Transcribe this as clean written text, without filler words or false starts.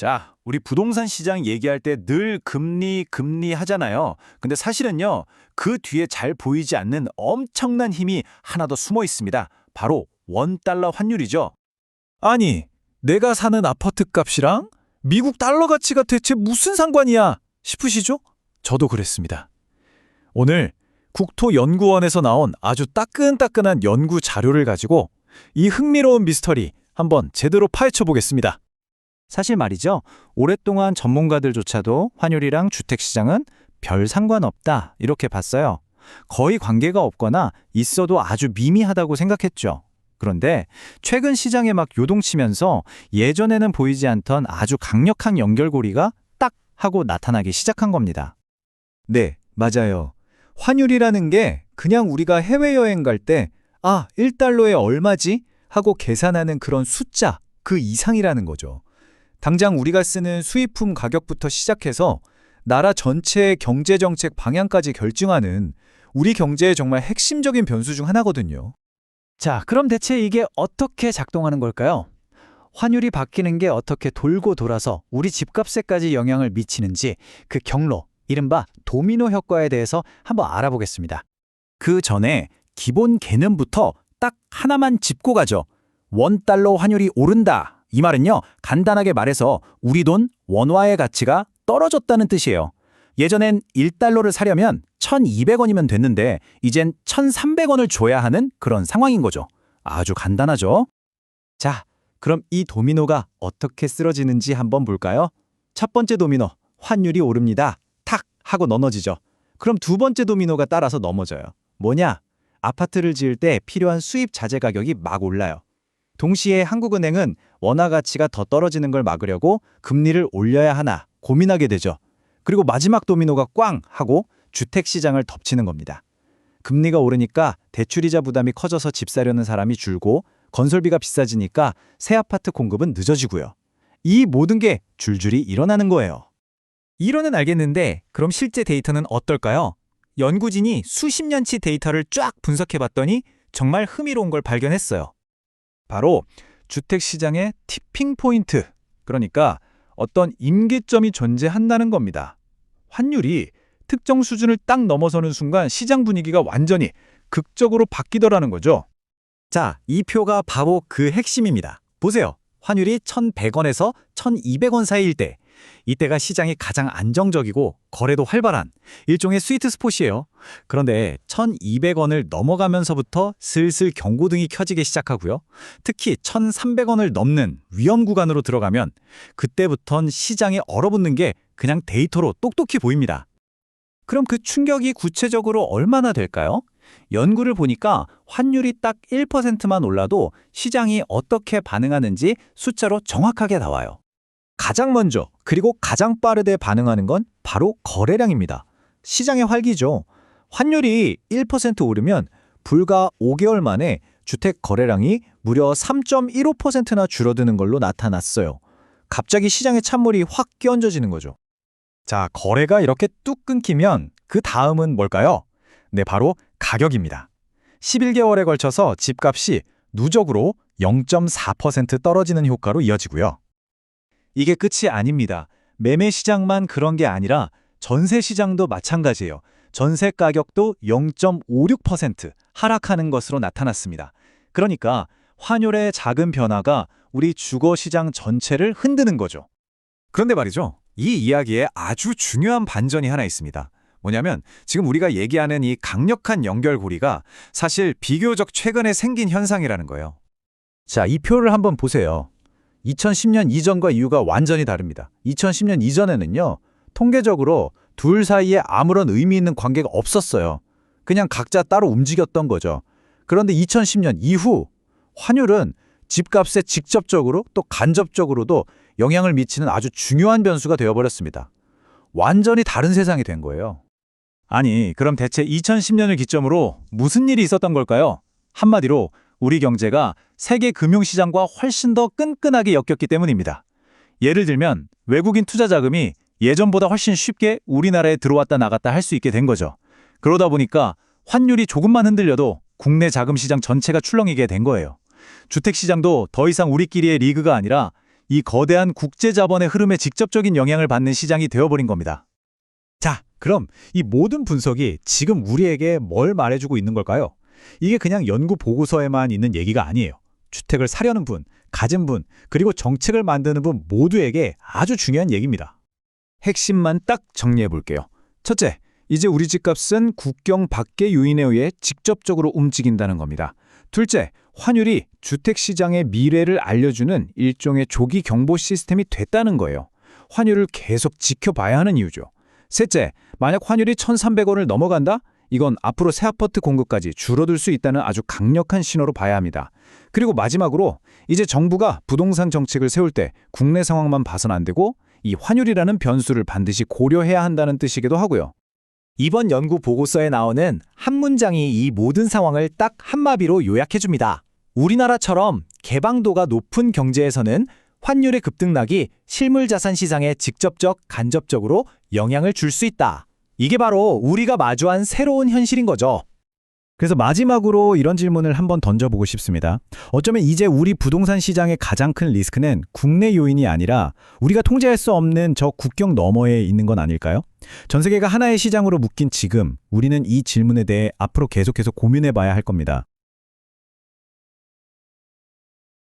자, 우리 부동산 시장 얘기할 때 늘 금리, 금리 하잖아요. 근데 사실은요, 그 뒤에 잘 보이지 않는 엄청난 힘이 하나 더 숨어 있습니다. 바로 원달러 환율이죠. 아니, 내가 사는 아파트 값이랑 미국 달러 가치가 대체 무슨 상관이야 싶으시죠? 저도 그랬습니다. 오늘 국토연구원에서 나온 아주 따끈따끈한 연구 자료를 가지고 이 흥미로운 미스터리 한번 제대로 파헤쳐 보겠습니다. 사실 말이죠. 오랫동안 전문가들조차도 환율이랑 주택시장은 별 상관없다 이렇게 봤어요. 거의 관계가 없거나 있어도 아주 미미하다고 생각했죠. 그런데 최근 시장에 막 요동치면서 예전에는 보이지 않던 아주 강력한 연결고리가 딱 하고 나타나기 시작한 겁니다. 네, 맞아요. 환율이라는 게 그냥 우리가 해외여행 갈 때 1달러에 얼마지? 하고 계산하는 그런 숫자, 그 이상이라는 거죠. 당장 우리가 쓰는 수입품 가격부터 시작해서 나라 전체의 경제정책 방향까지 결정하는 우리 경제의 정말 핵심적인 변수 중 하나거든요. 자, 그럼 대체 이게 어떻게 작동하는 걸까요? 환율이 바뀌는 게 어떻게 돌고 돌아서 우리 집값에까지 영향을 미치는지 그 경로, 이른바 도미노 효과에 대해서 한번 알아보겠습니다. 그 전에 기본 개념부터 딱 하나만 짚고 가죠. 원달러 환율이 오른다. 이 말은요, 간단하게 말해서 우리 돈 원화의 가치가 떨어졌다는 뜻이에요. 예전엔 1달러를 사려면 1,200원이면 됐는데 이젠 1,300원을 줘야 하는 그런 상황인 거죠. 아주 간단하죠? 자, 그럼 이 도미노가 어떻게 쓰러지는지 한번 볼까요? 첫 번째 도미노, 환율이 오릅니다. 탁 하고 넘어지죠. 그럼 두 번째 도미노가 따라서 넘어져요. 뭐냐? 아파트를 지을 때 필요한 수입 자재 가격이 막 올라요. 동시에 한국은행은 원화 가치가 더 떨어지는 걸 막으려고 금리를 올려야 하나 고민하게 되죠. 그리고 마지막 도미노가 꽝 하고 주택시장을 덮치는 겁니다. 금리가 오르니까 대출이자 부담이 커져서 집 사려는 사람이 줄고 건설비가 비싸지니까 새 아파트 공급은 늦어지고요. 이 모든 게 줄줄이 일어나는 거예요. 이론은 알겠는데 그럼 실제 데이터는 어떨까요? 연구진이 수십 년치 데이터를 쫙 분석해봤더니 정말 흥미로운 걸 발견했어요. 바로 주택시장의 티핑 포인트, 그러니까 어떤 임계점이 존재한다는 겁니다. 환율이 특정 수준을 딱 넘어서는 순간 시장 분위기가 완전히 극적으로 바뀌더라는 거죠. 자, 이 표가 바로 그 핵심입니다. 보세요. 환율이 1,100원에서 1,200원 사이일 때, 이때가 시장이 가장 안정적이고 거래도 활발한 일종의 스위트 스폿이에요. 그런데 1,200원을 넘어가면서부터 슬슬 경고등이 켜지기 시작하고요. 특히 1,300원을 넘는 위험 구간으로 들어가면 그때부턴 시장에 얼어붙는 게 그냥 데이터로 똑똑히 보입니다. 그럼 그 충격이 구체적으로 얼마나 될까요? 연구를 보니까 환율이 딱 1%만 올라도 시장이 어떻게 반응하는지 숫자로 정확하게 나와요. 가장 먼저 그리고 가장 빠르게 반응하는 건 바로 거래량입니다. 시장의 활기죠. 환율이 1% 오르면 불과 5개월 만에 주택 거래량이 무려 3.15%나 줄어드는 걸로 나타났어요. 갑자기 시장의 찬물이 확 끼얹어지는 거죠. 자, 거래가 이렇게 뚝 끊기면 그 다음은 뭘까요? 네, 바로 가격입니다. 11개월에 걸쳐서 집값이 누적으로 0.4% 떨어지는 효과로 이어지고요. 이게 끝이 아닙니다. 매매 시장만 그런 게 아니라 전세 시장도 마찬가지예요. 전세 가격도 0.56% 하락하는 것으로 나타났습니다. 그러니까 환율의 작은 변화가 우리 주거 시장 전체를 흔드는 거죠. 그런데 말이죠. 이 이야기에 아주 중요한 반전이 하나 있습니다. 뭐냐면 지금 우리가 얘기하는 이 강력한 연결고리가 사실 비교적 최근에 생긴 현상이라는 거예요. 자, 이 표를 한번 보세요. 2010년 이전과 이후가 완전히 다릅니다. 2010년 이전에는요, 통계적으로 둘 사이에 아무런 의미 있는 관계가 없었어요. 그냥 각자 따로 움직였던 거죠. 그런데 2010년 이후 환율은 집값에 직접적으로 또 간접적으로도 영향을 미치는 아주 중요한 변수가 되어버렸습니다. 완전히 다른 세상이 된 거예요. 아니, 그럼 대체 2010년을 기점으로 무슨 일이 있었던 걸까요? 한마디로 우리 경제가 세계 금융시장과 훨씬 더 끈끈하게 엮였기 때문입니다. 예를 들면 외국인 투자 자금이 예전보다 훨씬 쉽게 우리나라에 들어왔다 나갔다 할 수 있게 된 거죠. 그러다 보니까 환율이 조금만 흔들려도 국내 자금 시장 전체가 출렁이게 된 거예요. 주택 시장도 더 이상 우리끼리의 리그가 아니라 이 거대한 국제 자본의 흐름에 직접적인 영향을 받는 시장이 되어버린 겁니다. 자, 그럼 이 모든 분석이 지금 우리에게 뭘 말해주고 있는 걸까요? 이게 그냥 연구 보고서에만 있는 얘기가 아니에요. 주택을 사려는 분, 가진 분, 그리고 정책을 만드는 분 모두에게 아주 중요한 얘기입니다. 핵심만 딱 정리해 볼게요. 첫째, 이제 우리 집값은 국경 밖의 요인에 의해 직접적으로 움직인다는 겁니다. 둘째, 환율이 주택시장의 미래를 알려주는 일종의 조기 경보 시스템이 됐다는 거예요. 환율을 계속 지켜봐야 하는 이유죠. 셋째, 만약 환율이 1,300원을 넘어간다? 이건 앞으로 새 아파트 공급까지 줄어들 수 있다는 아주 강력한 신호로 봐야 합니다. 그리고 마지막으로 이제 정부가 부동산 정책을 세울 때 국내 상황만 봐선 안 되고 이 환율이라는 변수를 반드시 고려해야 한다는 뜻이기도 하고요. 이번 연구 보고서에 나오는 한 문장이 이 모든 상황을 딱 한마디로 요약해줍니다. 우리나라처럼 개방도가 높은 경제에서는 환율의 급등락이 실물자산 시장에 직접적, 간접적으로 영향을 줄 수 있다. 이게 바로 우리가 마주한 새로운 현실인 거죠. 그래서 마지막으로 이런 질문을 한번 던져보고 싶습니다. 어쩌면 이제 우리 부동산 시장의 가장 큰 리스크는 국내 요인이 아니라 우리가 통제할 수 없는 저 국경 너머에 있는 건 아닐까요? 전 세계가 하나의 시장으로 묶인 지금 우리는 이 질문에 대해 앞으로 계속해서 고민해 봐야 할 겁니다.